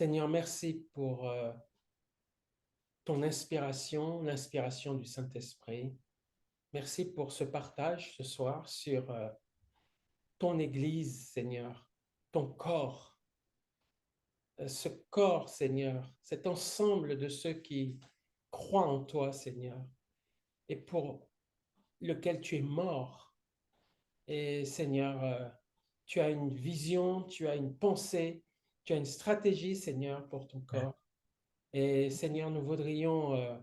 Seigneur, merci pour ton inspiration, l'inspiration du Saint-Esprit. Merci pour ce partage ce soir sur ton Église, Seigneur, ton corps, ce corps, Seigneur, cet ensemble de ceux qui croient en toi, Seigneur, et pour lequel tu es mort. Et Seigneur, tu as une vision, tu as une pensée, tu as une stratégie, Seigneur, pour ton corps. Et Seigneur, nous voudrions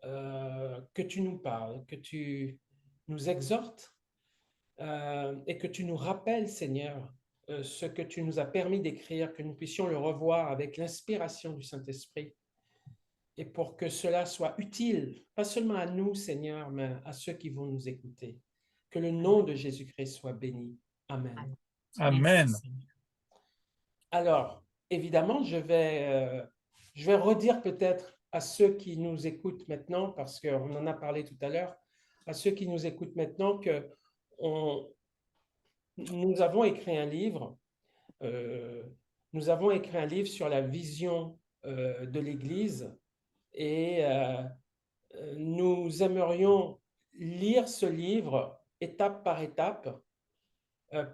que tu nous parles, que tu nous exhortes et que tu nous rappelles, Seigneur, ce que tu nous as permis d'écrire, que nous puissions le revoir avec l'inspiration du Saint-Esprit et pour que cela soit utile, pas seulement à nous, Seigneur, mais à ceux qui vont nous écouter. Que le nom de Jésus-Christ soit béni. Amen. Amen. Merci, Amen. Seigneur. Alors, évidemment, je vais redire peut-être à ceux qui nous écoutent maintenant, parce qu'on en a parlé tout à l'heure, à ceux qui nous écoutent maintenant que nous avons écrit un livre, euh, nous avons écrit un livre sur la vision de l'Église et nous aimerions lire ce livre étape par étape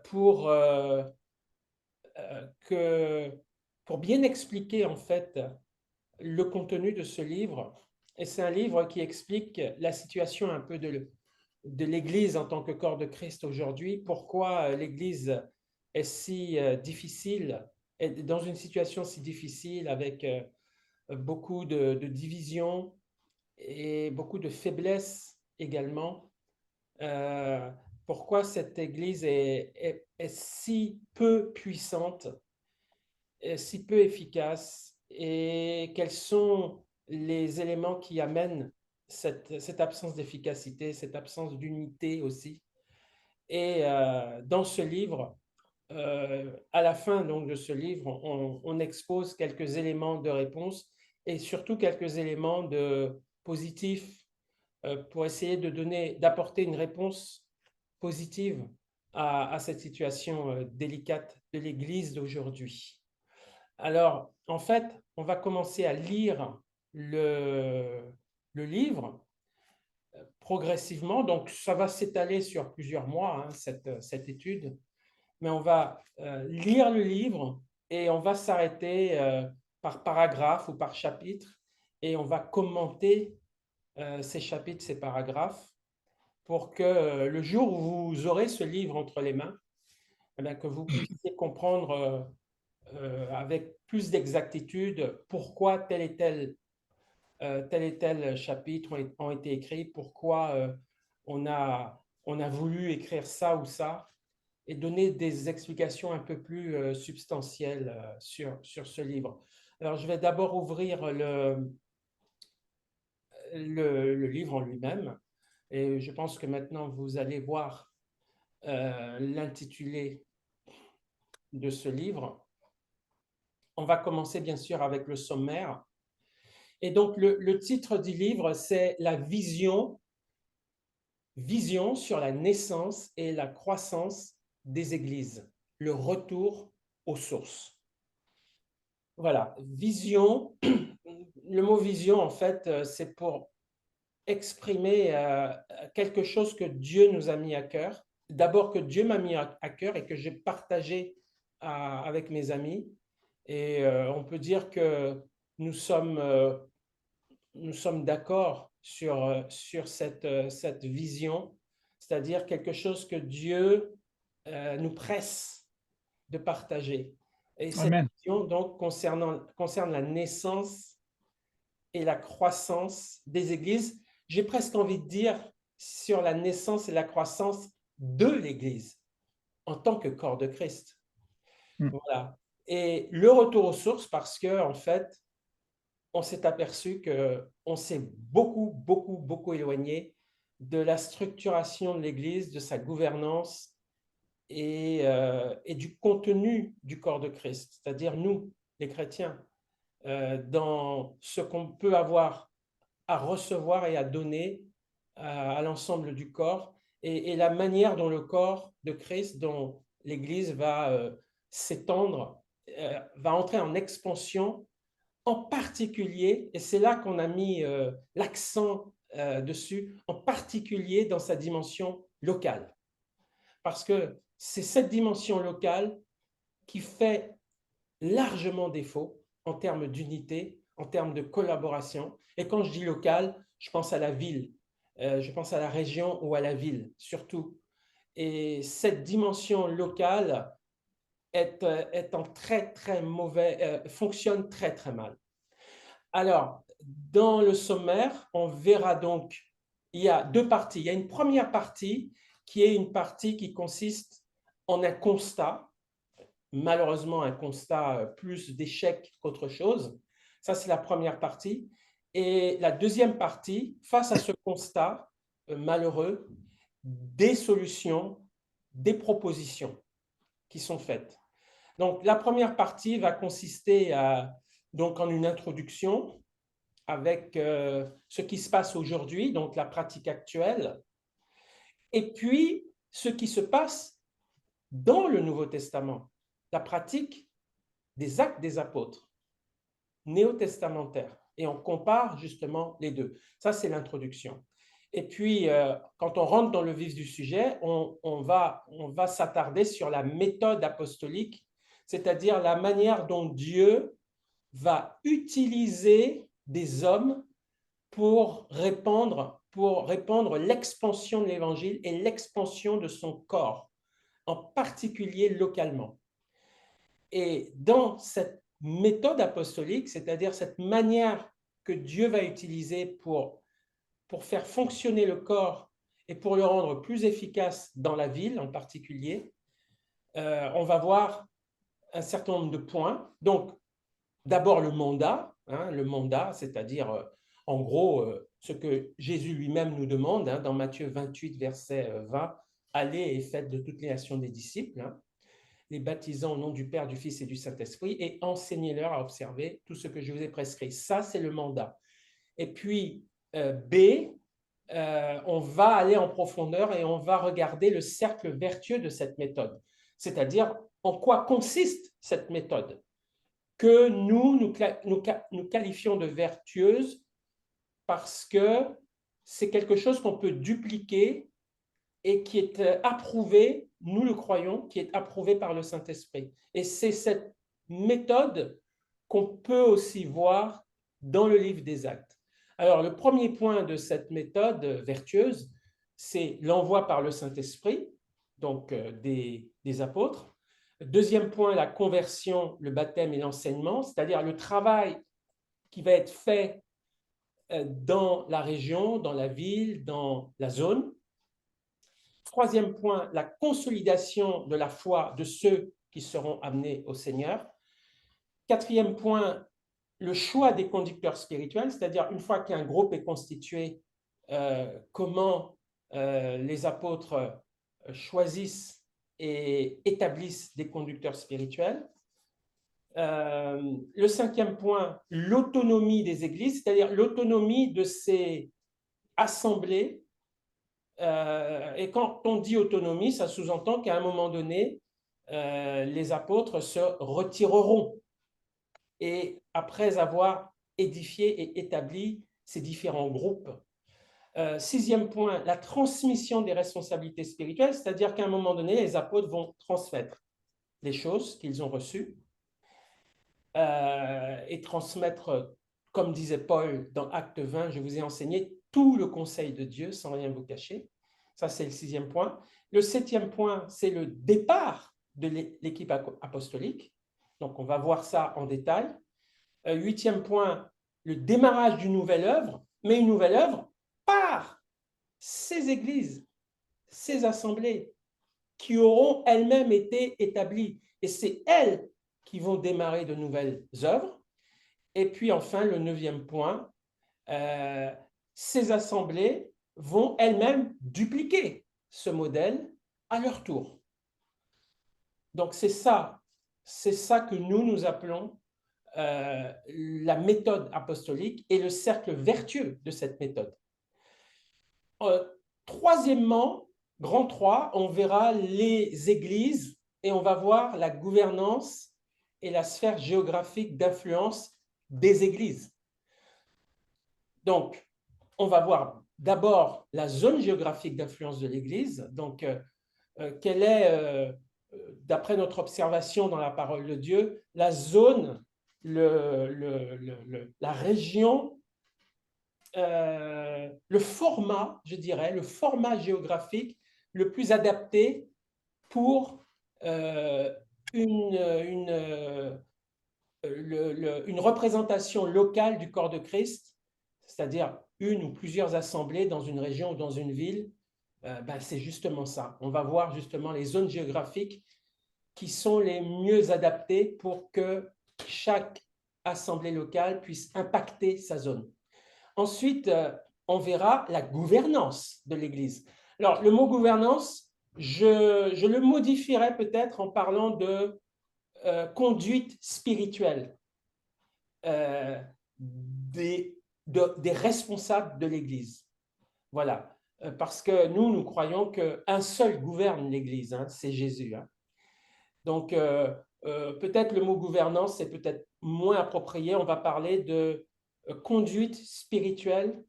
pour que pour bien expliquer en fait le contenu de ce livre. Et c'est un livre qui explique la situation un peu de l'Église en tant que corps de Christ aujourd'hui, pourquoi l'Église est si difficile, est dans une situation si difficile avec beaucoup de divisions et beaucoup de faiblesses également. Euh, Pourquoi cette Église est si peu puissante, si peu efficace et quels sont les éléments qui amènent cette absence d'efficacité, cette absence d'unité aussi. Et dans ce livre, à la fin donc, de ce livre, on expose quelques éléments de réponse et surtout quelques éléments de positifs pour essayer d'apporter une réponse positive à cette situation délicate de l'Église d'aujourd'hui. Alors, en fait, on va commencer à lire le livre progressivement. Donc, ça va s'étaler sur plusieurs mois, hein, cette étude. Mais on va lire le livre et on va s'arrêter par paragraphe ou par chapitre et on va commenter ces chapitres, ces paragraphes pour que le jour où vous aurez ce livre entre les mains, eh bien, que vous puissiez comprendre avec plus d'exactitude pourquoi tel et tel chapitre ont été écrits, pourquoi on a voulu écrire ça ou ça, et donner des explications un peu plus substantielles sur ce livre. Alors, je vais d'abord ouvrir le livre en lui-même, et je pense que maintenant vous allez voir l'intitulé de ce livre. On va commencer bien sûr avec le sommaire. Et donc, le titre du livre, c'est La vision sur la naissance et la croissance des églises, le retour aux sources. Voilà, vision, le mot vision, en fait, c'est pour exprimer quelque chose que Dieu nous a mis à cœur. D'abord que Dieu m'a mis à cœur et que j'ai partagé avec mes amis. Et on peut dire que nous sommes d'accord sur cette vision, c'est-à-dire quelque chose que Dieu nous presse de partager. Et cette Amen. vision, donc, concerne la naissance et la croissance des églises. J'ai presque envie de dire sur la naissance et la croissance de l'Église en tant que corps de Christ. Mm. Voilà. Et le retour aux sources parce que, en fait, on s'est aperçu qu'on s'est beaucoup éloigné de la structuration de l'Église, de sa gouvernance et du contenu du corps de Christ, c'est-à-dire nous, les chrétiens, dans ce qu'on peut avoir à recevoir et à donner à l'ensemble du corps et la manière dont le corps de Christ, dont l'Église va s'étendre va entrer en expansion, en particulier, et c'est là qu'on a mis l'accent dessus, en particulier dans sa dimension locale. Parce que c'est cette dimension locale qui fait largement défaut en termes d'unité, en termes de collaboration. Et quand je dis local, je pense à la ville, je pense à la région ou à la ville surtout. Et cette dimension locale est en très mauvais, fonctionne très mal. Alors, dans le sommaire, on verra donc, il y a deux parties. Il y a une première partie qui est une partie qui consiste en un constat, malheureusement un constat plus d'échec qu'autre chose. Ça, c'est la première partie. Et la deuxième partie, face à ce constat malheureux, des solutions, des propositions qui sont faites. Donc, la première partie va consister donc en une introduction avec ce qui se passe aujourd'hui, donc la pratique actuelle, et puis ce qui se passe dans le Nouveau Testament, la pratique des actes des apôtres, néo-testamentaires. Et on compare justement les deux. Ça, c'est l'introduction. Et puis, quand on rentre dans le vif du sujet, on va s'attarder sur la méthode apostolique, c'est-à-dire la manière dont Dieu va utiliser des hommes pour répandre l'expansion de l'Évangile et l'expansion de son corps, en particulier localement. Et dans cette méthode apostolique, c'est-à-dire cette manière que Dieu va utiliser pour faire fonctionner le corps et pour le rendre plus efficace dans la ville en particulier, on va voir un certain nombre de points. Donc, d'abord le mandat, c'est-à-dire en gros ce que Jésus lui-même nous demande dans Matthieu 28, verset 20, allez et faites de toutes les nations des disciples, les baptisant au nom du Père, du Fils et du Saint-Esprit, et enseignez-leur à observer tout ce que je vous ai prescrit. Ça, c'est le mandat. Et puis, B, on va aller en profondeur et on va regarder le cercle vertueux de cette méthode, c'est-à-dire en quoi consiste cette méthode que nous qualifions de vertueuse parce que c'est quelque chose qu'on peut dupliquer et qui est approuvé, nous le croyons, qui est approuvé par le Saint-Esprit. Et c'est cette méthode qu'on peut aussi voir dans le livre des Actes. Alors, le premier point de cette méthode vertueuse, c'est l'envoi par le Saint-Esprit, donc des apôtres. Deuxième point, la conversion, le baptême et l'enseignement, c'est-à-dire le travail qui va être fait dans la région, dans la ville, dans la zone. Troisième point, la consolidation de la foi de ceux qui seront amenés au Seigneur. Quatrième point, le choix des conducteurs spirituels, c'est-à-dire une fois qu'un groupe est constitué, comment les apôtres choisissent et établissent des conducteurs spirituels. Le cinquième point, l'autonomie des églises, c'est-à-dire l'autonomie de ces assemblées. Et quand on dit autonomie, ça sous-entend qu'à un moment donné, les apôtres se retireront. Et après avoir édifié et établi ces différents groupes. Sixième point, la transmission des responsabilités spirituelles, c'est-à-dire qu'à un moment donné, les apôtres vont transmettre les choses qu'ils ont reçues et transmettre, comme disait Paul dans Acte 20, je vous ai enseigné tout le conseil de Dieu sans rien vous cacher. Ça, c'est le sixième point. Le septième point, c'est le départ de l'équipe apostolique. Donc, on va voir ça en détail. Huitième point, le démarrage d'une nouvelle œuvre, mais une nouvelle œuvre par ces églises, ces assemblées qui auront elles-mêmes été établies. Et c'est elles qui vont démarrer de nouvelles œuvres. Et puis enfin, le neuvième point, ces assemblées vont elles-mêmes dupliquer ce modèle à leur tour. Donc c'est ça que nous appelons la méthode apostolique et le cercle vertueux de cette méthode. Troisièmement, grand 3, on verra les églises et on va voir la gouvernance et la sphère géographique d'influence des églises. Donc, on va voir d'abord la zone géographique d'influence de l'Église. Donc, quelle est, d'après notre observation dans la parole de Dieu, la zone, la région, le format, je dirais, le format géographique le plus adapté pour une représentation locale du corps de Christ, c'est-à-dire une ou plusieurs assemblées dans une région ou dans une ville. C'est justement ça. On va voir justement les zones géographiques qui sont les mieux adaptées pour que chaque assemblée locale puisse impacter sa zone. Ensuite, on verra la gouvernance de l'Église. Alors, le mot gouvernance, je le modifierai peut-être en parlant de conduite spirituelle des responsables de l'Église. Voilà. Parce que nous croyons qu'un seul gouverne l'Église, hein, c'est Jésus. Hein. Donc, peut-être le mot gouvernance, c'est peut-être moins approprié. On va parler de conduite spirituelle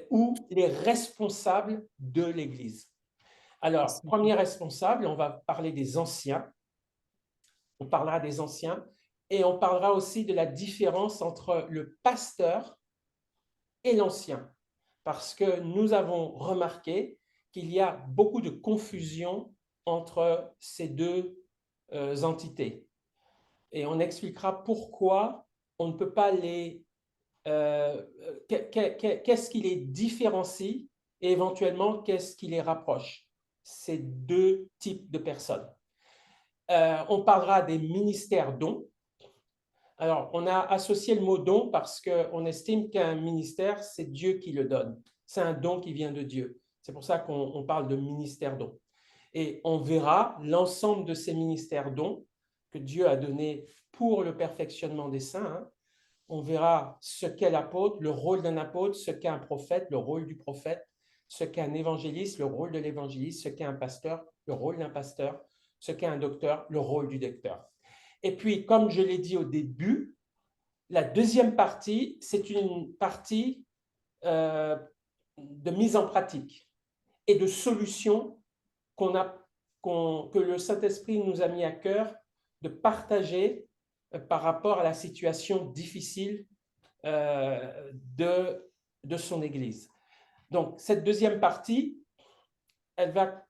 ou les responsables de l'Église. Alors, premier responsable, on va parler des anciens. On parlera des anciens et on parlera aussi de la différence entre le pasteur et l'ancien. Parce que nous avons remarqué qu'il y a beaucoup de confusion entre ces deux entités. Et on expliquera pourquoi on ne peut pas les... qu'est-ce qui les différencie et éventuellement qu'est-ce qui les rapproche, ces deux types de personnes. On parlera des ministères dons. Alors, on a associé le mot don parce qu'on estime qu'un ministère, c'est Dieu qui le donne. C'est un don qui vient de Dieu. C'est pour ça qu'on parle de ministère don. Et on verra l'ensemble de ces ministères dons que Dieu a donnés pour le perfectionnement des saints. Hein. On verra ce qu'est l'apôtre, le rôle d'un apôtre, ce qu'est un prophète, le rôle du prophète, ce qu'est un évangéliste, le rôle de l'évangéliste, ce qu'est un pasteur, le rôle d'un pasteur, ce qu'est un docteur, le rôle du docteur. Et puis, comme je l'ai dit au début, la deuxième partie, c'est une partie de mise en pratique et de solutions que le Saint-Esprit nous a mis à cœur de partager par rapport à la situation difficile de son Église. Donc, cette deuxième partie, elle va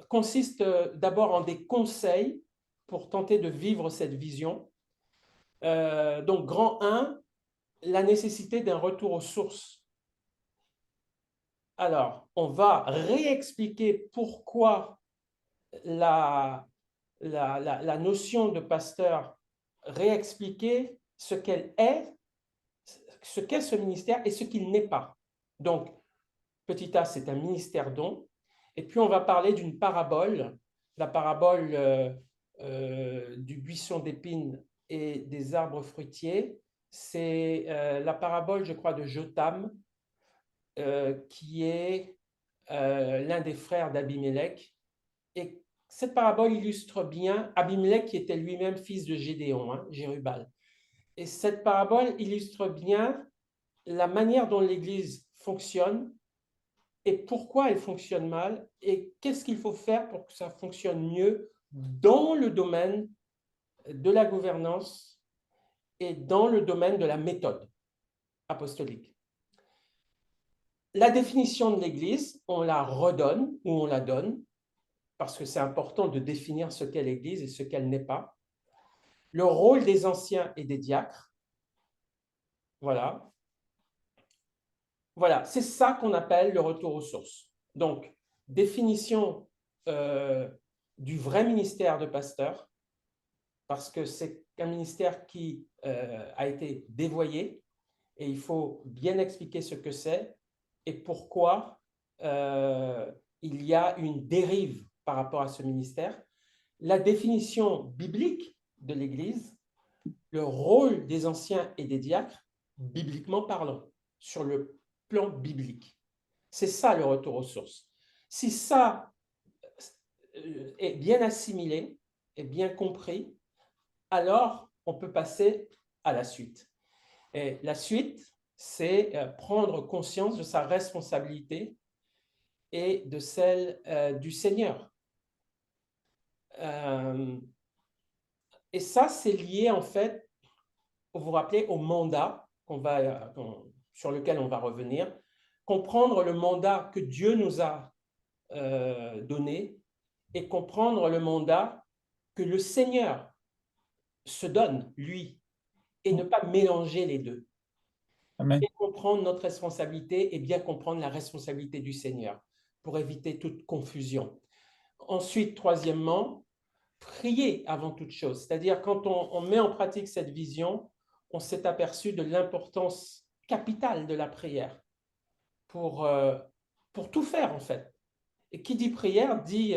consiste d'abord en des conseils pour tenter de vivre cette vision. Donc, grand 1, la nécessité d'un retour aux sources. Alors, on va réexpliquer pourquoi la notion de pasteur, réexpliquer ce qu'elle est, ce qu'est ce ministère et ce qu'il n'est pas. Donc, petit a, c'est un ministère don. Et puis, on va parler d'une parabole, la parabole du buisson d'épines et des arbres fruitiers. C'est la parabole, je crois, de Jotham, qui est l'un des frères d'Abimélec. Et cette parabole illustre bien Abimélec, qui était lui-même fils de Gédéon, hein, Jérubal. Et cette parabole illustre bien la manière dont l'Église fonctionne et pourquoi elle fonctionne mal et qu'est-ce qu'il faut faire pour que ça fonctionne mieux dans le domaine de la gouvernance et dans le domaine de la méthode apostolique. La définition de l'Église, on la redonne ou on la donne parce que c'est important de définir ce qu'est l'Église et ce qu'elle n'est pas. Le rôle des anciens et des diacres, voilà. Voilà, c'est ça qu'on appelle le retour aux sources. Donc, définition du vrai ministère de pasteur, parce que c'est un ministère qui a été dévoyé et il faut bien expliquer ce que c'est et pourquoi il y a une dérive par rapport à ce ministère. La définition biblique de l'Église, le rôle des anciens et des diacres, bibliquement parlant, sur le plan biblique. C'est ça le retour aux sources. Si ça est bien assimilé et bien compris, alors on peut passer à la suite. Et la suite, c'est prendre conscience de sa responsabilité et de celle du Seigneur. Et ça, c'est lié en fait, vous vous rappelez, au mandat sur lequel on va revenir. Comprendre le mandat que Dieu nous a donné et comprendre le mandat que le Seigneur se donne, lui, et ne pas mélanger les deux. Amen. Bien comprendre notre responsabilité et bien comprendre la responsabilité du Seigneur pour éviter toute confusion. Ensuite, troisièmement, prier avant toute chose. C'est-à-dire, quand on met en pratique cette vision, on s'est aperçu de l'importance capitale de la prière pour tout faire, en fait. Et qui dit prière dit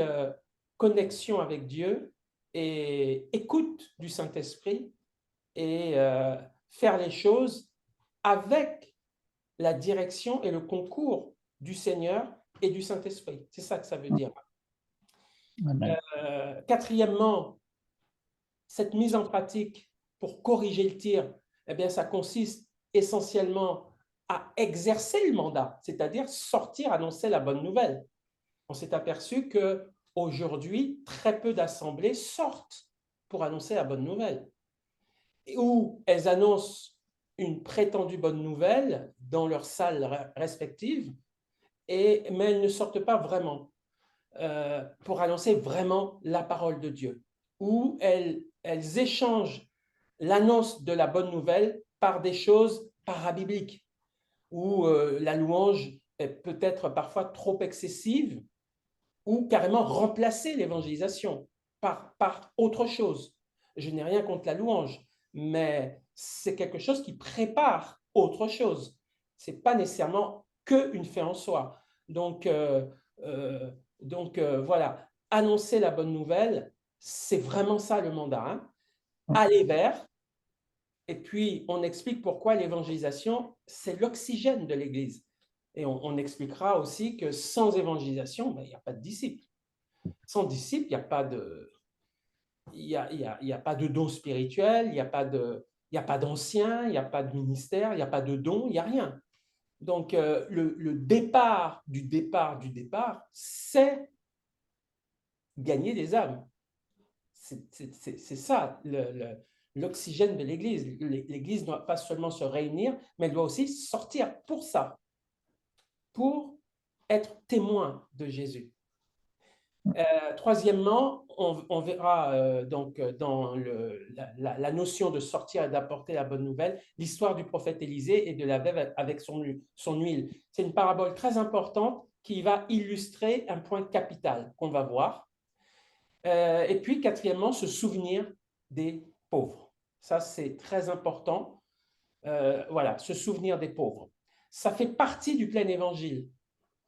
connexion avec Dieu et écoute du Saint-Esprit et faire les choses avec la direction et le concours du Seigneur et du Saint-Esprit. C'est ça que ça veut dire. Amen. Quatrièmement, cette mise en pratique pour corriger le tir, eh bien, ça consiste essentiellement à exercer le mandat, c'est-à-dire sortir, annoncer la bonne nouvelle. On s'est aperçu qu'aujourd'hui, très peu d'assemblées sortent pour annoncer la bonne nouvelle. Ou elles annoncent une prétendue bonne nouvelle dans leurs salles respectives, mais elles ne sortent pas vraiment pour annoncer vraiment la parole de Dieu. Ou elles échangent l'annonce de la bonne nouvelle par des choses parabibliques, où la louange est peut-être parfois trop excessive, ou carrément remplacer l'évangélisation par autre chose. Je n'ai rien contre la louange, mais c'est quelque chose qui prépare autre chose. Ce n'est pas nécessairement qu'une fin en soi. Donc, voilà, annoncer la bonne nouvelle, c'est vraiment ça le mandat. Hein. Aller vers, et puis on explique pourquoi l'évangélisation, c'est l'oxygène de l'Église. Et on expliquera aussi que sans évangélisation, ben, il n'y a pas de disciples. Sans disciples, il n'y a pas de, il y a pas de don spirituel, il n'y a pas d'ancien, il n'y a pas de ministère, il n'y a pas de don, il n'y a rien. Donc, le départ du départ, c'est gagner des âmes. C'est ça l'oxygène de l'Église. L'Église ne doit pas seulement se réunir, mais elle doit aussi sortir pour ça, pour être témoin de Jésus. Troisièmement, on verra donc dans la notion de sortir et d'apporter la bonne nouvelle, l'histoire du prophète Élisée et de la veuve avec son huile. C'est une parabole très importante qui va illustrer un point capital qu'on va voir. Et puis, quatrièmement, se souvenir des pauvres. Ça, c'est très important. Voilà, se souvenir des pauvres. Ça fait partie du plein évangile.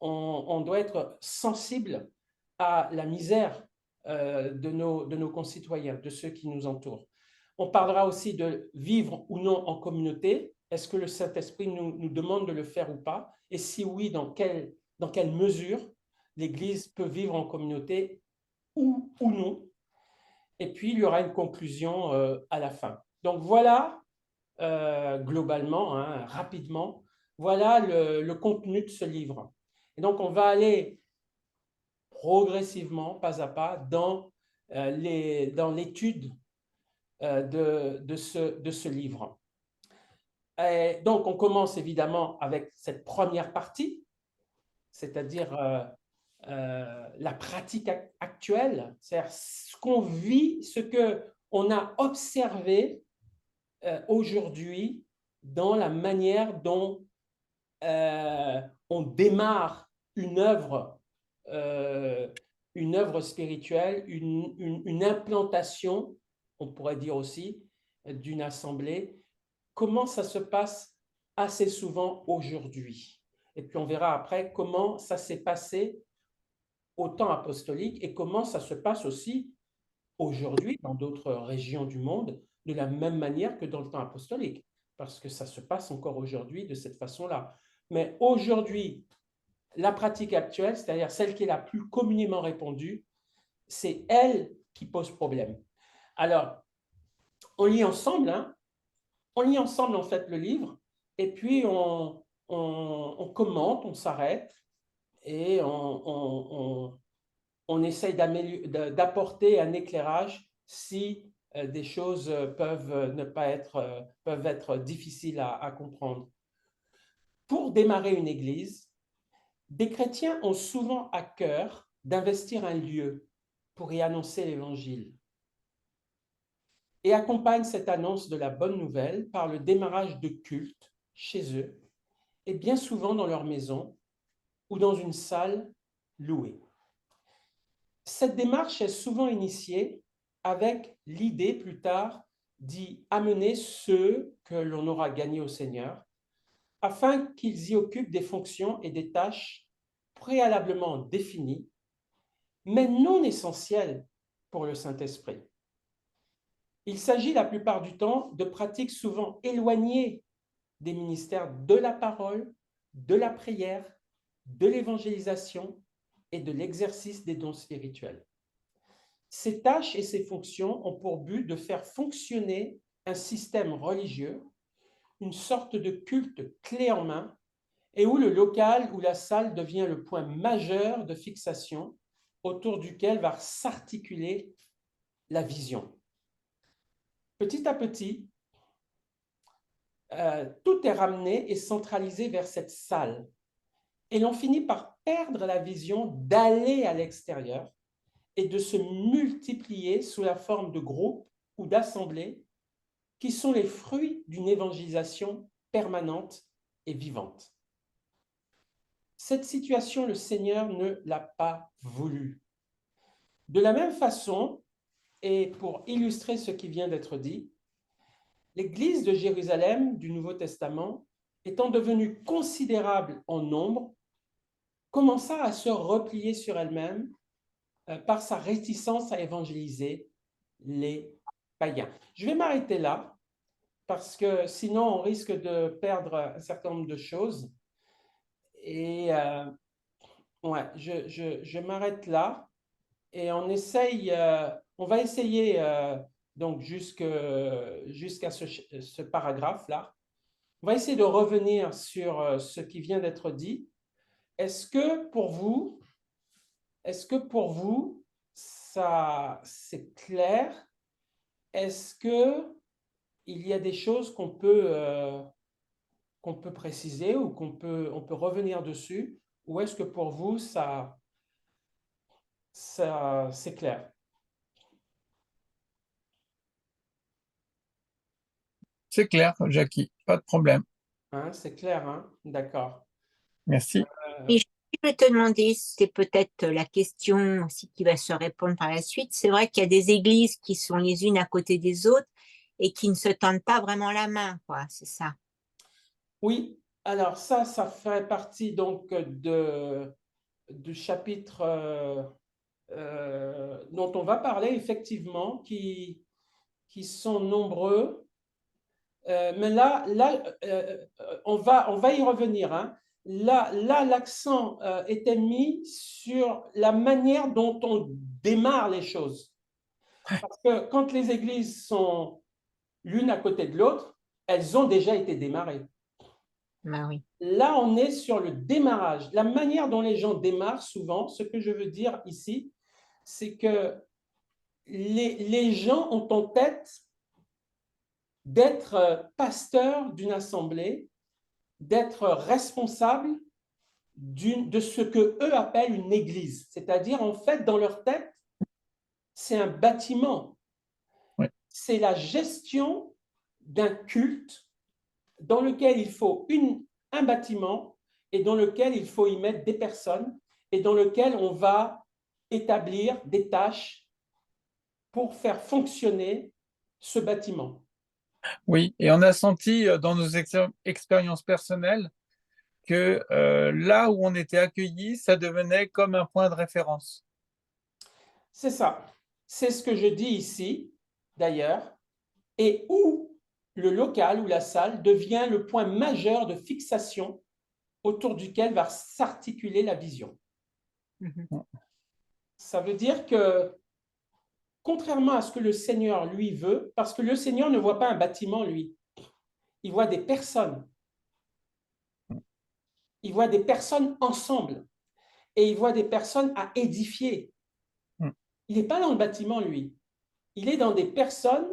On doit être sensible à la misère de nos concitoyens, de ceux qui nous entourent. On parlera aussi de vivre ou non en communauté. Est-ce que le Saint-Esprit nous demande de le faire ou pas? Et si oui, dans quelle mesure l'Église peut vivre en communauté ou non? Et puis, il y aura une conclusion à la fin. Donc voilà, globalement, hein, rapidement, voilà le contenu de ce livre. Et donc, on va aller progressivement, pas à pas, dans l'étude de ce livre. Et donc, on commence évidemment avec cette première partie, c'est-à-dire la pratique actuelle, c'est-à-dire ce qu'on vit, ce qu'on a observé aujourd'hui dans la manière dont on démarre une œuvre spirituelle, une implantation, on pourrait dire aussi, d'une assemblée. Comment ça se passe assez souvent aujourd'hui? Et puis on verra après comment ça s'est passé au temps apostolique et comment ça se passe aussi aujourd'hui dans d'autres régions du monde de la même manière que dans le temps apostolique, parce que ça se passe encore aujourd'hui de cette façon-là. Mais aujourd'hui, la pratique actuelle, c'est-à-dire celle qui est la plus communément répandue, c'est elle qui pose problème. Alors, on lit ensemble, hein, on lit ensemble en fait le livre, et puis on commente, on s'arrête, et on essaye d'apporter un éclairage si des choses peuvent être difficiles à comprendre. Pour démarrer une église, des chrétiens ont souvent à cœur d'investir un lieu pour y annoncer l'évangile et accompagnent cette annonce de la bonne nouvelle par le démarrage de cultes chez eux et bien souvent dans leur maison ou dans une salle louée. Cette démarche est souvent initiée avec l'idée plus tard d'y amener ceux que l'on aura gagnés au Seigneur afin qu'ils y occupent des fonctions et des tâches préalablement définies, mais non essentielles pour le Saint-Esprit. Il s'agit la plupart du temps de pratiques souvent éloignées des ministères de la parole, de la prière, de l'évangélisation et de l'exercice des dons spirituels. Ces tâches et ces fonctions ont pour but de faire fonctionner un système religieux, une sorte de culte clé en main, et où le local ou la salle devient le point majeur de fixation autour duquel va s'articuler la vision. Petit à petit, tout est ramené et centralisé vers cette salle. Et l'on finit par perdre la vision d'aller à l'extérieur et de se multiplier sous la forme de groupes ou d'assemblées qui sont les fruits d'une évangélisation permanente et vivante. Cette situation, le Seigneur ne l'a pas voulu. De la même façon, et pour illustrer ce qui vient d'être dit, l'Église de Jérusalem du Nouveau Testament, étant devenue considérable en nombre, commença à se replier sur elle-même par sa réticence à évangéliser les païens. Je vais m'arrêter là, parce que sinon on risque de perdre un certain nombre de choses. Et ouais, je m'arrête là et on va essayer donc jusqu'à ce paragraphe-là. On va essayer de revenir sur ce qui vient d'être dit. Est-ce que pour vous, ça c'est clair? Est-ce que il y a des choses qu'on peut préciser ou on peut revenir dessus? Ou est-ce que pour vous, ça c'est clair? C'est clair, Jackie, pas de problème. Hein, c'est clair, hein? D'accord. Merci. Et je peux te demander, c'est peut-être la question aussi qui va se répondre par la suite. C'est vrai qu'il y a des églises qui sont les unes à côté des autres et qui ne se tendent pas vraiment la main, quoi, c'est ça. Oui, alors ça fait partie donc du chapitre dont on va parler effectivement, qui sont nombreux. Mais là on va y revenir, hein. Là, l'accent était mis sur la manière dont on démarre les choses. Parce que quand les églises sont l'une à côté de l'autre, elles ont déjà été démarrées. Ben oui. Là, on est sur le démarrage. La manière dont les gens démarrent souvent, ce que je veux dire ici, c'est que les gens ont en tête d'être pasteur d'une assemblée, d'être responsable de ce que eux appellent une église. C'est-à-dire, en fait, dans leur tête, c'est un bâtiment. Ouais. C'est la gestion d'un culte dans lequel il faut un bâtiment et dans lequel il faut y mettre des personnes et dans lequel on va établir des tâches pour faire fonctionner ce bâtiment. Oui, et on a senti dans nos expériences personnelles que là où on était accueilli, ça devenait comme un point de référence. C'est ça. C'est ce que je dis ici, d'ailleurs, et où le local ou la salle devient le point majeur de fixation autour duquel va s'articuler la vision. Mhm. Ça veut dire que contrairement à ce que le Seigneur, lui, veut, parce que le Seigneur ne voit pas un bâtiment, lui. Il voit des personnes. Il voit des personnes ensemble. Et il voit des personnes à édifier. Il n'est pas dans le bâtiment, lui. Il est dans des personnes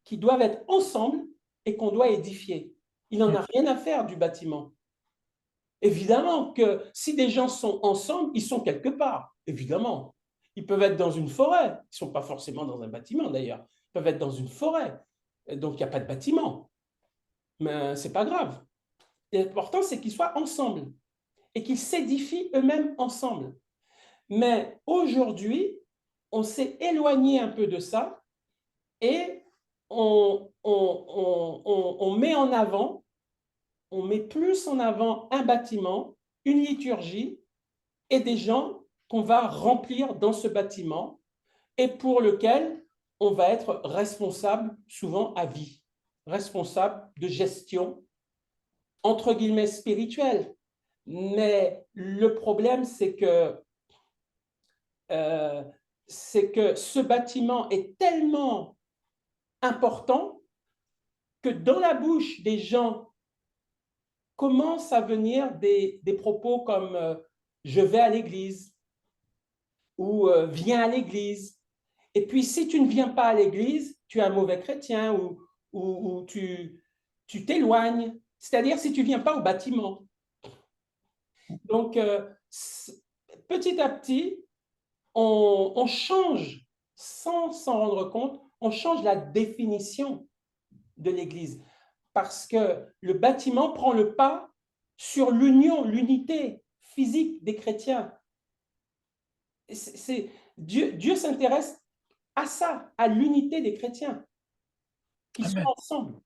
qui doivent être ensemble et qu'on doit édifier. Il n'en a rien à faire du bâtiment. Évidemment que si des gens sont ensemble, ils sont quelque part, évidemment. Ils peuvent être dans une forêt. Ils ne sont pas forcément dans un bâtiment, d'ailleurs. Ils peuvent être dans une forêt. Donc, il n'y a pas de bâtiment. Mais ce n'est pas grave. L'important, c'est qu'ils soient ensemble et qu'ils s'édifient eux-mêmes ensemble. Mais aujourd'hui, on s'est éloigné un peu de ça et on met en avant, on met plus en avant un bâtiment, une liturgie et des gens qu'on va remplir dans ce bâtiment et pour lequel on va être responsable souvent à vie, responsable de gestion, entre guillemets, spirituelle. Mais le problème, c'est que ce bâtiment est tellement important que dans la bouche des gens commencent à venir des propos comme je vais à l'église ou viens à l'église. Et puis, si tu ne viens pas à l'église, tu es un mauvais chrétien ou tu t'éloignes. C'est-à-dire si tu ne viens pas au bâtiment. Donc, petit à petit, on change, sans s'en rendre compte, on change la définition de l'Église parce que le bâtiment prend le pas sur l'union, l'unité physique des chrétiens. Dieu s'intéresse à ça, à l'unité des chrétiens, qu'ils soient ensemble.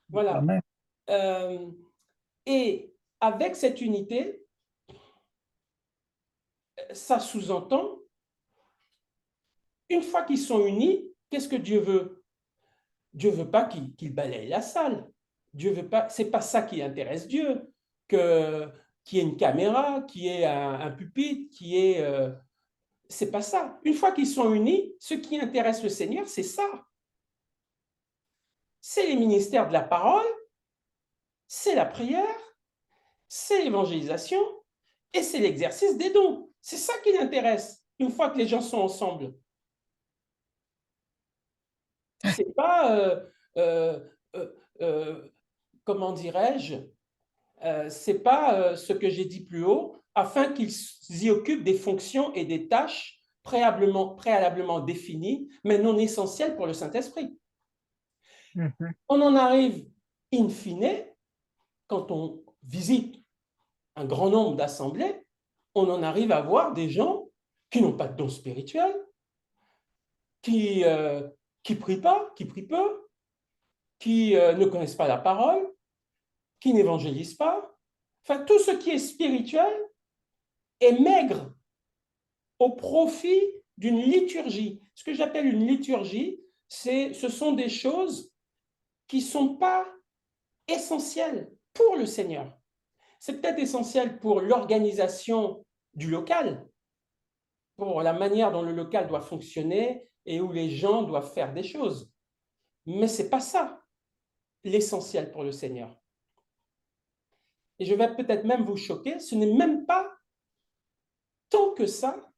Voilà. Et avec cette unité, ça sous-entend, une fois qu'ils sont unis, qu'est-ce que Dieu veut? Dieu ne veut pas qu'ils balayent la salle. Dieu veut pas, c'est pas ça qui intéresse Dieu, qu'il y ait une caméra, qu'il y ait un pupitre, qu'il y ait... c'est pas ça. Une fois qu'ils sont unis, ce qui intéresse le Seigneur, c'est ça. C'est les ministères de la parole, c'est la prière, c'est l'évangélisation et c'est l'exercice des dons. C'est ça qui l'intéresse, une fois que les gens sont ensemble. C'est pas, comment dirais-je, c'est pas ce que j'ai dit plus haut, afin qu'ils y occupent des fonctions et des tâches préalablement définies, mais non essentielles pour le Saint-Esprit. On en arrive, in fine, quand on visite un grand nombre d'assemblées, on en arrive à voir des gens qui n'ont pas de don spirituel, qui prient pas, qui prient peu, qui ne connaissent pas la parole, qui n'évangélisent pas. Enfin, tout ce qui est spirituel est maigre au profit d'une liturgie. Ce que j'appelle une liturgie, ce sont des choses qui ne sont pas essentielles pour le Seigneur. C'est peut-être essentiel pour l'organisation du local, pour la manière dont le local doit fonctionner et où les gens doivent faire des choses. Mais ce n'est pas ça l'essentiel pour le Seigneur. Et je vais peut-être même vous choquer, ce n'est même pas tant que ça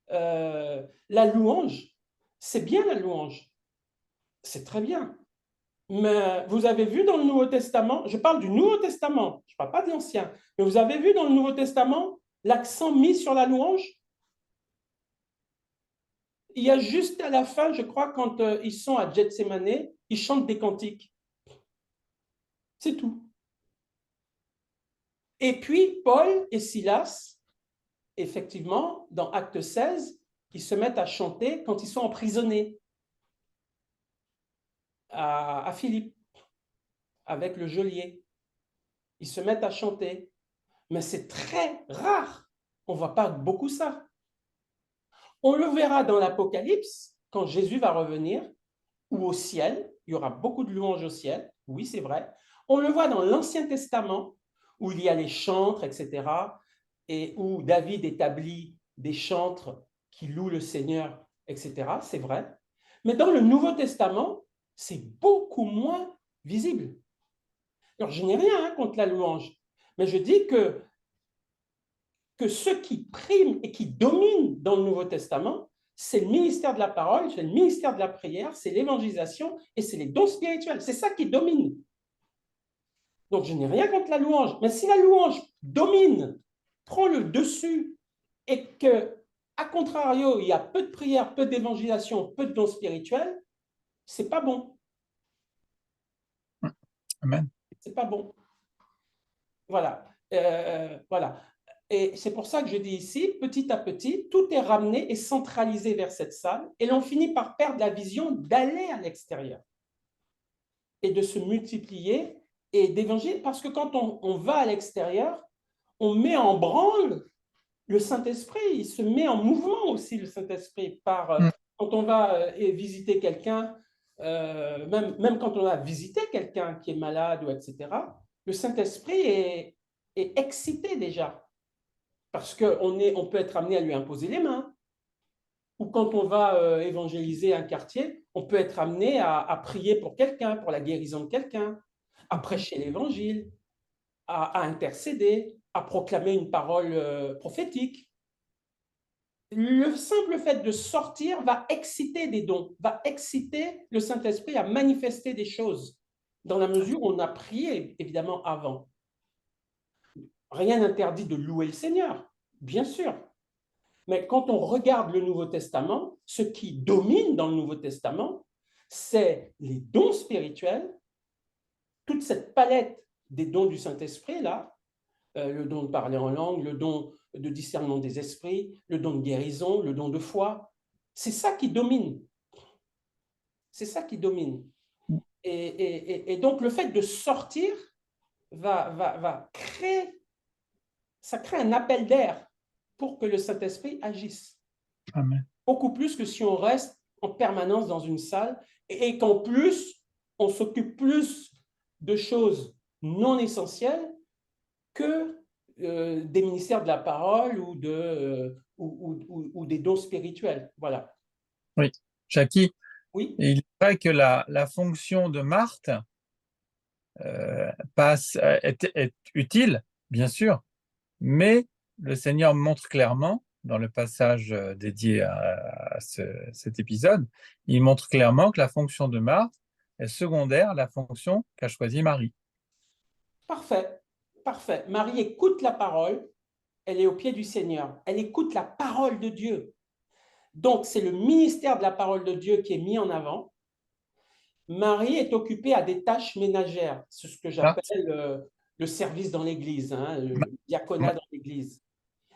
la louange. C'est bien la louange, c'est très bien. Mais vous avez vu dans le Nouveau Testament, je parle du Nouveau Testament, je ne parle pas de l'Ancien, mais vous avez vu dans le Nouveau Testament l'accent mis sur la louange? Il y a juste à la fin, je crois, quand ils sont à Gethsémane, ils chantent des cantiques. C'est tout. Et puis, Paul et Silas, effectivement, dans Acte 16, ils se mettent à chanter quand ils sont emprisonnés à Philippe, avec le geôlier. Ils se mettent à chanter. Mais c'est très rare. On ne voit pas beaucoup ça. On le verra dans l'Apocalypse, quand Jésus va revenir, ou au ciel. Il y aura beaucoup de louanges au ciel. Oui, c'est vrai. On le voit dans l'Ancien Testament, où il y a les chantres, etc., et où David établit des chantres qui louent le Seigneur etc. C'est vrai. Mais dans le Nouveau Testament, c'est beaucoup moins visible. Alors, je n'ai rien contre la louange, mais je dis que ce qui prime et qui domine dans le Nouveau Testament, c'est le ministère de la parole, c'est le ministère de la prière, c'est l'évangélisation et c'est les dons spirituels. C'est ça qui domine. Donc, je n'ai rien contre la louange, mais si la louange domine, prend le dessus et que, à contrario, il y a peu de prière, peu d'évangélisation, peu de dons spirituels, c'est pas bon. Amen. C'est pas bon. Voilà. Voilà. Et c'est pour ça que je dis ici, petit à petit, tout est ramené et centralisé vers cette salle et l'on finit par perdre la vision d'aller à l'extérieur et de se multiplier et d'évangéliser. Parce que quand on va à l'extérieur, on met en branle le Saint-Esprit. Il se met en mouvement aussi, le Saint-Esprit. Quand on va visiter quelqu'un, même quand on a visité quelqu'un qui est malade, ou etc., le Saint-Esprit est excité déjà. Parce qu'on peut être amené à lui imposer les mains. Ou quand on va évangéliser un quartier, on peut être amené à prier pour quelqu'un, pour la guérison de quelqu'un, à prêcher l'évangile, à intercéder, à proclamer une parole prophétique. Le simple fait de sortir va exciter des dons, va exciter le Saint-Esprit à manifester des choses, dans la mesure où on a prié, évidemment, avant. Rien n'interdit de louer le Seigneur, bien sûr. Mais quand on regarde le Nouveau Testament, ce qui domine dans le Nouveau Testament, c'est les dons spirituels, toute cette palette des dons du Saint-Esprit, là, le don de parler en langue, le don de discernement des esprits, le don de guérison, le don de foi. C'est ça qui domine. C'est ça qui domine. Et donc, le fait de sortir va créer, ça crée un appel d'air pour que le Saint-Esprit agisse. Amen. Beaucoup plus que si on reste en permanence dans une salle et qu'en plus, on s'occupe plus de choses non essentielles que des ministères de la parole ou des dons spirituels. Voilà. Oui, Jackie, Oui. il est vrai que la fonction de Marthe est utile, bien sûr, mais le Seigneur montre clairement, dans le passage dédié à cet épisode, il montre clairement que la fonction de Marthe est secondaire à la fonction qu'a choisie Marie. Parfait, parfait. Marie écoute la parole, elle est au pied du Seigneur, elle écoute la parole de Dieu. Donc, c'est le ministère de la parole de Dieu qui est mis en avant. Marie est occupée à des tâches ménagères, c'est ce que j'appelle le service dans l'Église, hein, le diaconat dans l'Église.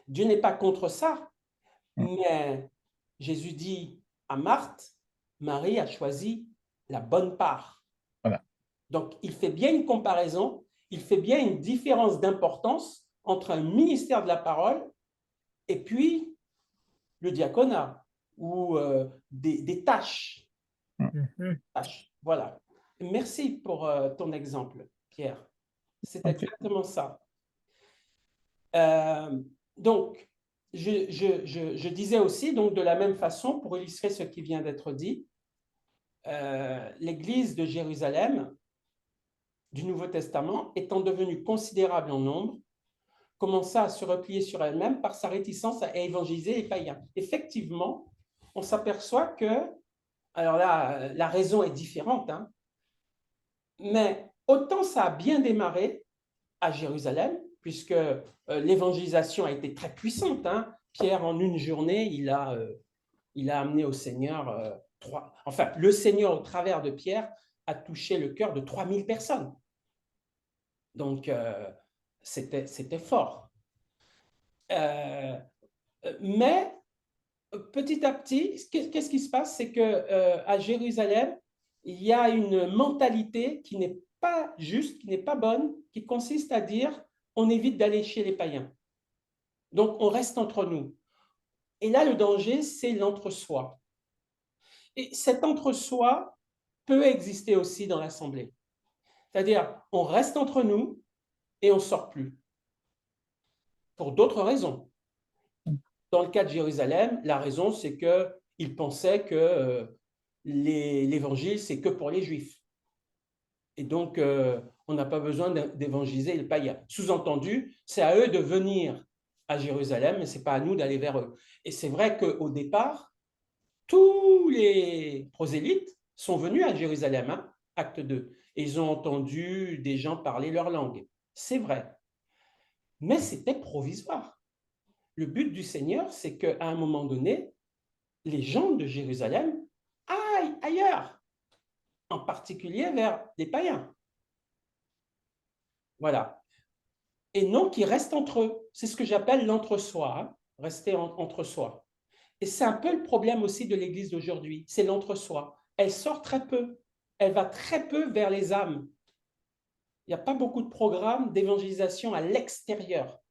Dieu n'est pas contre ça, mais Jésus dit à Marthe, Marie a choisi la bonne part. Voilà. Donc, il fait bien une comparaison, il fait bien une différence d'importance entre un ministère de la parole et puis le diaconat ou des tâches. Voilà. Merci pour ton exemple, Pierre. C'est exactement ça. Donc, je disais aussi, donc, de la même façon, pour illustrer ce qui vient d'être dit, l'Église de Jérusalem du Nouveau Testament, étant devenue considérable en nombre, commença à se replier sur elle-même par sa réticence à évangéliser les païens. Effectivement, on s'aperçoit que, alors là, la raison est différente, hein, mais autant ça a bien démarré à Jérusalem, puisque l'évangélisation a été très puissante. Hein. Pierre, en une journée, il a amené au Seigneur le Seigneur, au travers de Pierre, a touché le cœur de 3000 personnes. Donc, c'était fort. Mais, petit à petit, qu'est-ce qui se passe? C'est qu'à Jérusalem, il y a une mentalité qui n'est pas juste, qui n'est pas bonne, qui consiste à dire on évite d'aller chez les païens. Donc, on reste entre nous. Et là, le danger, c'est l'entre-soi. Et cet entre-soi peut exister aussi dans l'Assemblée. C'est-à-dire, on reste entre nous et on ne sort plus. Pour d'autres raisons. Dans le cas de Jérusalem, la raison, c'est qu'il Ils pensaient que l'évangile, c'est que pour les Juifs. Et donc, on n'a pas besoin d'évangéliser les païens. Sous-entendu, c'est à eux de venir à Jérusalem, mais ce n'est pas à nous d'aller vers eux. Et c'est vrai qu'au départ, tous les prosélytes sont venus à Jérusalem, hein, acte 2, et ils ont entendu des gens parler leur langue. C'est vrai. Mais c'était provisoire. Le but du Seigneur, c'est qu'à un moment donné, les gens de Jérusalem aillent ailleurs, en particulier vers les païens. Voilà. Et non qu'ils restent entre eux. C'est ce que j'appelle l'entre-soi, hein, rester entre soi. Et c'est un peu le problème aussi de l'Église d'aujourd'hui, c'est l'entre-soi. Elle sort très peu, elle va très peu vers les âmes. Il n'y a pas beaucoup de programmes d'évangélisation à l'extérieur.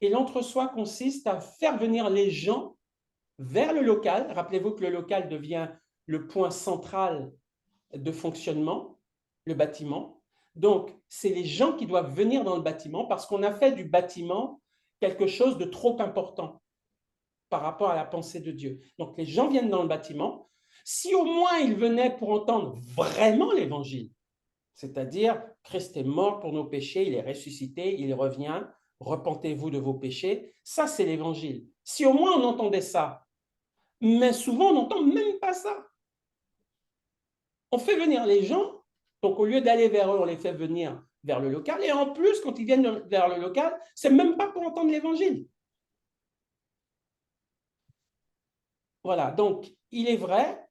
Et l'entre-soi consiste à faire venir les gens vers le local. Rappelez-vous que le local devient le point central de fonctionnement, le bâtiment. Donc, c'est les gens qui doivent venir dans le bâtiment parce qu'on a fait du bâtiment quelque chose de trop important par rapport à la pensée de Dieu. Donc, les gens viennent dans le bâtiment. Si au moins ils venaient pour entendre vraiment l'évangile, c'est-à-dire Christ est mort pour nos péchés, il est ressuscité, il revient, repentez-vous de vos péchés, ça c'est l'évangile. Si au moins on entendait ça, mais souvent on n'entend même pas ça. On fait venir les gens, donc au lieu d'aller vers eux, on les fait venir vers le local, et en plus, quand ils viennent vers le local, c'est même pas pour entendre l'évangile. Voilà, donc il est vrai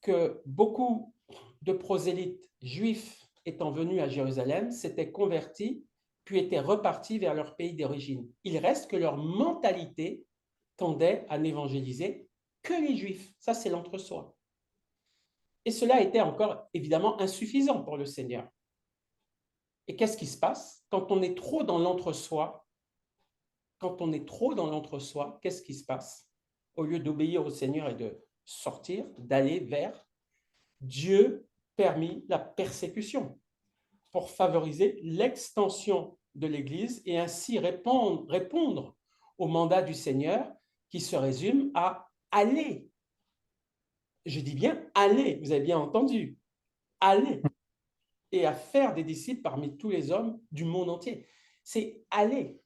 que beaucoup de prosélytes juifs étant venus à Jérusalem s'étaient convertis, puis étaient repartis vers leur pays d'origine. Il reste que leur mentalité tendait à n'évangéliser que les juifs. Ça, c'est l'entre-soi. Et cela était encore évidemment insuffisant pour le Seigneur. Et qu'est-ce qui se passe quand on est trop dans l'entre-soi? Quand on est trop dans l'entre-soi, qu'est-ce qui se passe? Au lieu d'obéir au Seigneur et de sortir, d'aller vers, Dieu permit la persécution pour favoriser l'extension de l'Église et ainsi répondre au mandat du Seigneur qui se résume à aller. Je dis bien aller, vous avez bien entendu, aller et à faire des disciples parmi tous les hommes du monde entier. C'est aller.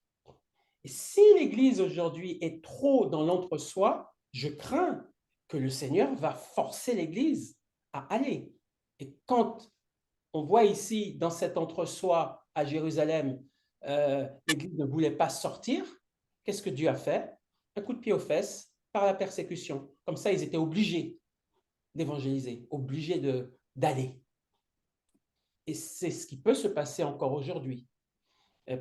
Et si l'Église aujourd'hui est trop dans l'entre-soi, je crains que le Seigneur va forcer l'Église à aller. Et quand on voit ici, dans cet entre-soi à Jérusalem, l'Église ne voulait pas sortir, qu'est-ce que Dieu a fait? Un coup de pied aux fesses par la persécution. Comme ça, ils étaient obligés d'évangéliser, obligés d'aller. Et c'est ce qui peut se passer encore aujourd'hui,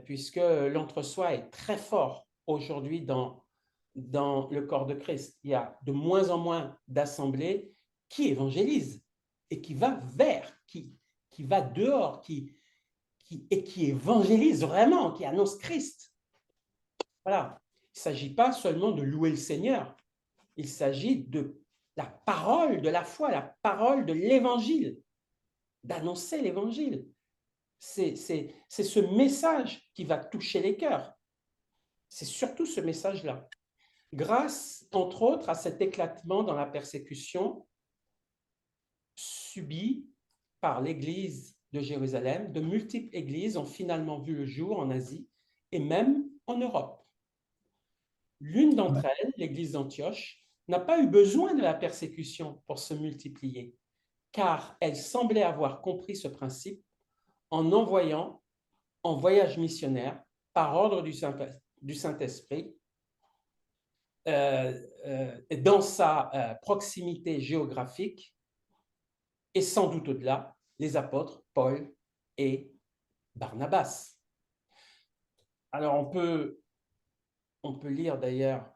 puisque l'entre-soi est très fort aujourd'hui dans le corps de Christ. Il y a de moins en moins d'assemblées qui évangélisent et qui va vers, qui va dehors, qui évangélise vraiment, qui annonce Christ. Voilà. Il ne s'agit pas seulement de louer le Seigneur, il s'agit de la parole de la foi, la parole de l'évangile, d'annoncer l'évangile. C'est ce message qui va toucher les cœurs. C'est surtout ce message-là. Grâce, entre autres, à cet éclatement dans la persécution subie par l'Église de Jérusalem, de multiples églises ont finalement vu le jour en Asie et même en Europe. L'une d'entre elles, l'église d'Antioche, n'a pas eu besoin de la persécution pour se multiplier, car elle semblait avoir compris ce principe en envoyant en voyage missionnaire, par ordre du Saint-Esprit, dans sa proximité géographique, et sans doute au-delà, les apôtres Paul et Barnabas. Alors on peut lire d'ailleurs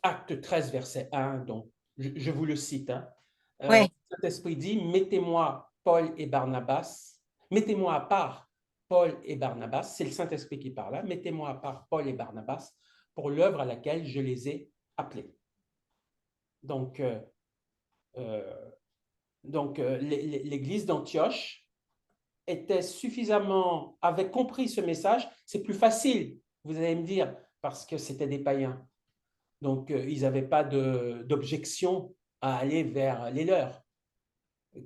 Acte 13, verset 1, donc je vous le cite. Hein. Ouais. Saint-Esprit dit, mettez-moi Paul et Barnabas, mettez-moi à part Paul et Barnabas, c'est le Saint-Esprit qui parle, hein, mettez-moi à part Paul et Barnabas pour l'œuvre à laquelle je les ai appelés. Donc l'église d'Antioche avait compris ce message. C'est plus facile, vous allez me dire, parce que c'était des païens. Donc, ils n'avaient pas d'objection à aller vers les leurs,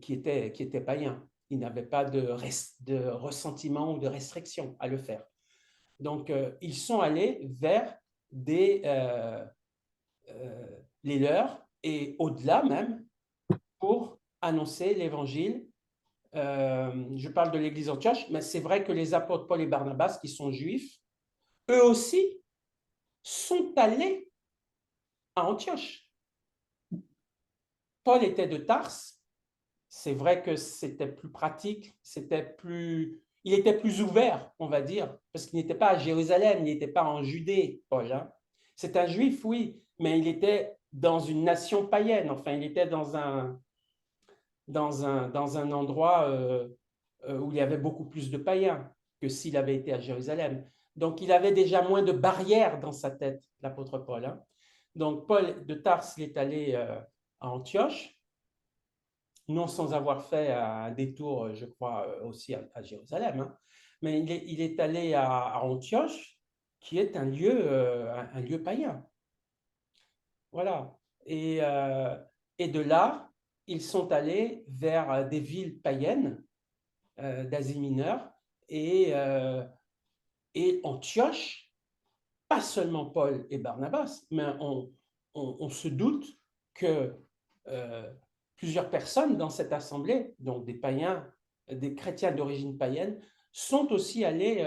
qui étaient païens. Ils n'avaient pas de ressentiment ou de restriction à le faire. Donc, ils sont allés vers les leurs et au-delà même pour annoncer l'évangile. Je parle de l'église d'Antioche, mais c'est vrai que les apôtres Paul et Barnabas, qui sont juifs, eux aussi sont allés à Antioche. Paul était de Tarse. C'est vrai que c'était plus pratique, il était plus ouvert, on va dire, parce qu'il n'était pas à Jérusalem, il n'était pas en Judée, Paul. Hein. C'est un juif, oui, mais il était dans une nation païenne, enfin, il était dans un endroit où il y avait beaucoup plus de païens que s'il avait été à Jérusalem. Donc, il avait déjà moins de barrières dans sa tête, l'apôtre Paul. Hein. Donc, Paul de Tarse, il est allé à Antioche, non sans avoir fait un détour, je crois, aussi à Jérusalem. Hein. Mais il est allé à Antioche, qui est un lieu païen. Voilà. Et de là, ils sont allés vers des villes païennes d'Asie mineure et Antioche, pas seulement Paul et Barnabas, mais on se doute que plusieurs personnes dans cette assemblée, donc des païens, des chrétiens d'origine païenne, sont aussi allés,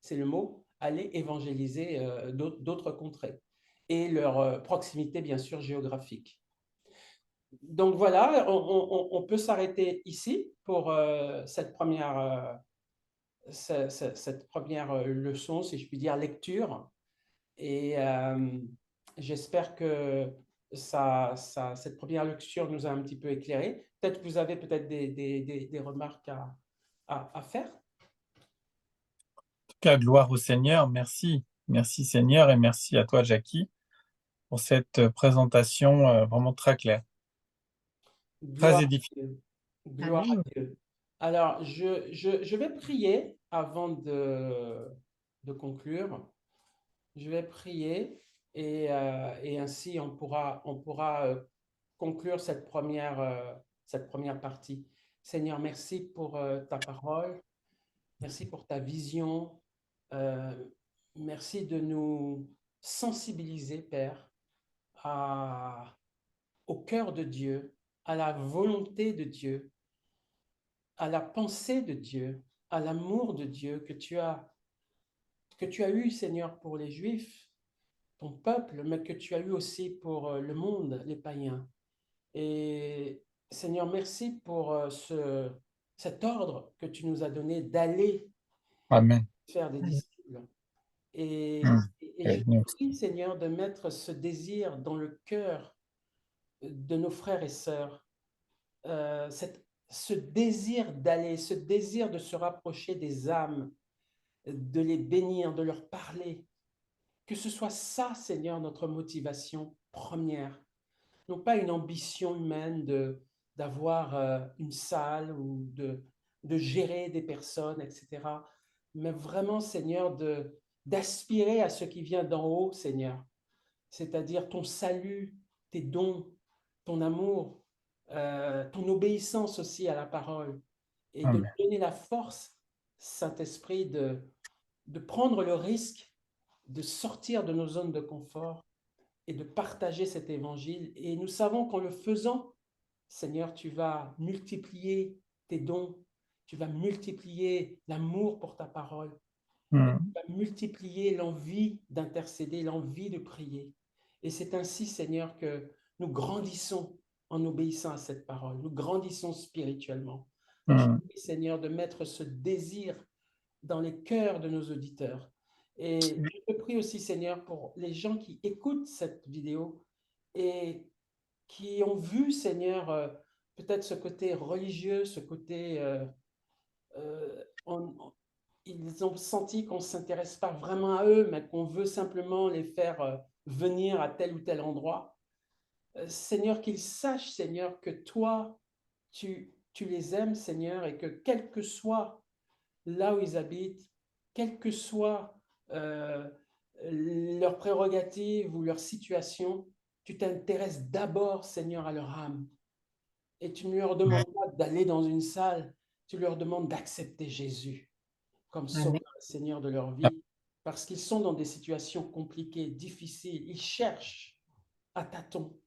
c'est le mot, aller évangéliser d'autres contrées et leur proximité, bien sûr, géographique. Donc voilà, on peut s'arrêter ici pour cette première leçon, si je puis dire, lecture. Et j'espère que cette première lecture nous a un petit peu éclairé. Peut-être que vous avez peut-être des remarques à faire. En tout cas, gloire au Seigneur. Merci. Merci Seigneur et merci à toi, Jackie, pour cette présentation vraiment très claire, très Gloire à édifiante. Dieu. Gloire à Amen. Dieu. Alors, je vais prier avant de conclure. Je vais prier et ainsi on pourra conclure cette première partie. Seigneur, merci pour ta parole, merci pour ta vision, euh, merci de nous sensibiliser, Père, au cœur de Dieu, à la volonté de Dieu, à la pensée de Dieu, à l'amour de Dieu que tu as eu, Seigneur, pour les Juifs, ton peuple, mais que tu as eu aussi pour le monde, les païens. Et Seigneur, merci pour cet ordre que tu nous as donné d'aller Amen. faire des Amen. disciples. Et, Mm. et je Et te nous, prie, Seigneur, de mettre ce désir dans le cœur de nos frères et sœurs, ce désir d'aller, ce désir de se rapprocher des âmes, de les bénir, de leur parler. Que ce soit ça, Seigneur, notre motivation première. Non pas une ambition humaine d'avoir une salle ou de gérer des personnes, etc. Mais vraiment, Seigneur, d'aspirer à ce qui vient d'en haut, Seigneur. C'est-à-dire ton salut, tes dons, ton amour, ton obéissance aussi à la parole. Et de nous Amen. donner la force, Saint-Esprit, de prendre le risque de sortir de nos zones de confort et de partager cet évangile. Et nous savons qu'en le faisant, Seigneur, tu vas multiplier tes dons, tu vas multiplier l'amour pour ta parole, et tu Mm. vas multiplier l'envie d'intercéder, l'envie de prier. Et c'est ainsi, Seigneur, que nous grandissons en obéissant à cette parole, nous grandissons spirituellement. Donc, je te Mm. prie, Seigneur, de mettre ce désir dans les cœurs de nos auditeurs. Et je te prie aussi, Seigneur, pour les gens qui écoutent cette vidéo et qui ont vu, Seigneur, peut-être ce côté religieux, ce côté... ils ont senti qu'on ne s'intéresse pas vraiment à eux, mais qu'on veut simplement les faire venir à tel ou tel endroit. Seigneur, qu'ils sachent, Seigneur, que toi, tu les aimes, Seigneur, et que quel que soit là où ils habitent, quel que soit euh, leurs prérogatives ou leur situation, tu t'intéresses d'abord, Seigneur, à leur âme. Et tu ne leur demandes pas d'aller dans une salle, tu leur demandes d'accepter Jésus comme Amen. Sauveur et Seigneur de leur vie, parce qu'ils sont dans des situations compliquées, difficiles. Ils cherchent à tâtons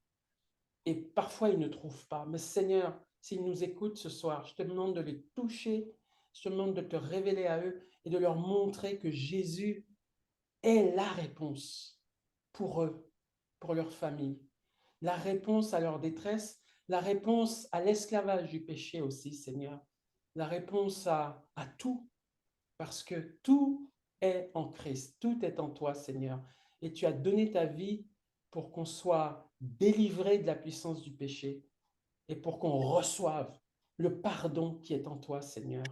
et parfois ils ne trouvent pas. Mais Seigneur, s'ils nous écoutent ce soir, je te demande de les toucher, je te demande de te révéler à eux et de leur montrer que Jésus est la réponse pour eux, pour leur famille, la réponse à leur détresse, la réponse à l'esclavage du péché aussi, Seigneur, la réponse à tout, parce que tout est en Christ, tout est en toi, Seigneur. Et tu as donné ta vie pour qu'on soit délivré de la puissance du péché et pour qu'on reçoive le pardon qui est en toi, Seigneur,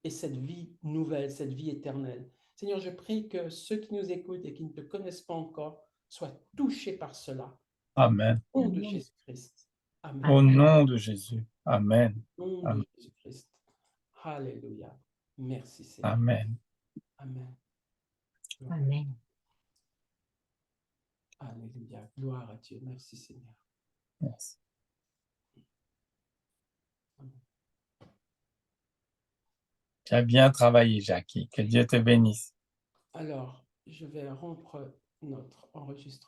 et cette vie nouvelle, cette vie éternelle. Seigneur, je prie que ceux qui nous écoutent et qui ne te connaissent pas encore soient touchés par cela. Amen. Au nom de Jésus-Christ. Amen. Au nom de Jésus. Amen. Au nom Amen. de Jésus-Christ. Alléluia. Merci, Seigneur. Amen. Amen. Amen. Alléluia. Gloire à Dieu. Merci, Seigneur. Merci. Tu as bien travaillé, Jackie. Que Dieu te bénisse. Alors, je vais rompre notre enregistrement.